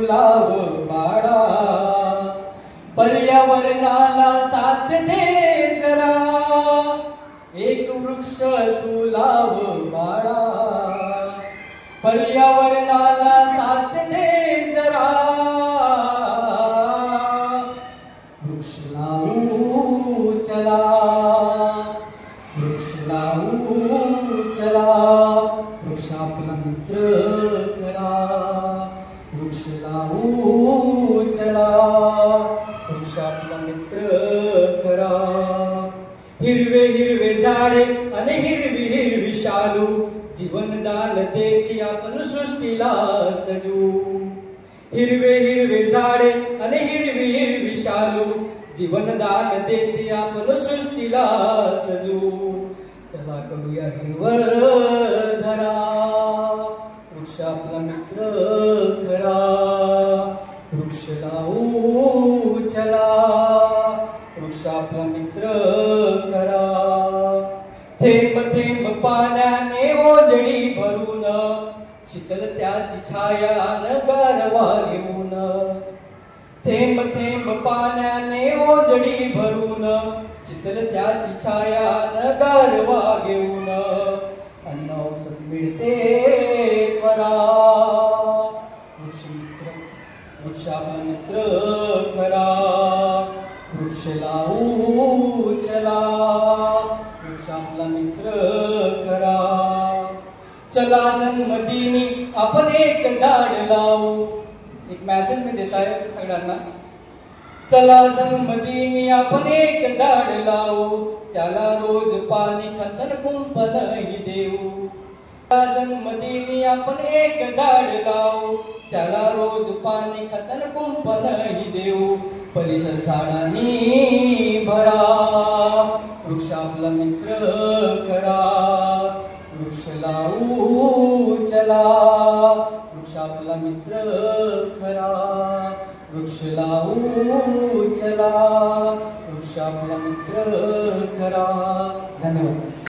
लाव बाळा, पर्यावरणाला साथ दे जरा, एक वृक्ष तू लाव बाळा, पर्यावरणाला साथ दे जरा, वृक्ष लावू चला, वृक्ष लावू चला, वृक्ष आपला मित्र करा, वृक्ष लावू चला, वृक्ष आपला मित्र करा. हिरवे हिरवे झाडे आणि हिरवी हिरवी शालू, जीवनदान देती आपण सृष्टीला सजू. हिरवे हिरवे झाडे आणि हिरवी हिरवी शालू, जीवनदान देती आपण सृष्टीला सजू. चला करूया हिरवळ धरा, वृक्ष आपला मित्र करा, वृक्ष लावू चला, वृक्ष आपला मित्र करा. थेंब थेंब पाण्याने ओजडी भरून, शीतल त्याची छाया न गारवा घेऊन. थेंब थेंब पाण्याने ओजडी भरून, शीतल त्याची छाया न गारवा घेऊन. अन्न औषध मिळते त्वरा, वृक्ष मित्र, वृक्ष आपला मित्र खरा, वृक्ष लावू चला, वृक्ष आपला मित्र खरा. चला जन्मदिनी आपण एक झाड लावू. एक मेसेज मी देत आहे सगळ्यांना. चला जन्मदिनी आपण एक झाड लावू, त्याला रोज पाणी खतन कुंपणही देऊ. जन्मदिनी आपण एक झाड लावू, त्याला रोज पाणी खतन कुंपणही देऊ. परिसर झाडांनी भरा, वृक्ष आपला मित्र खरा, वृक्ष लावू चला, वृक्ष आपला मित्र खरा, वृक्ष लावू चला, वृक्ष आपला मित्र खरा. धन्यवाद.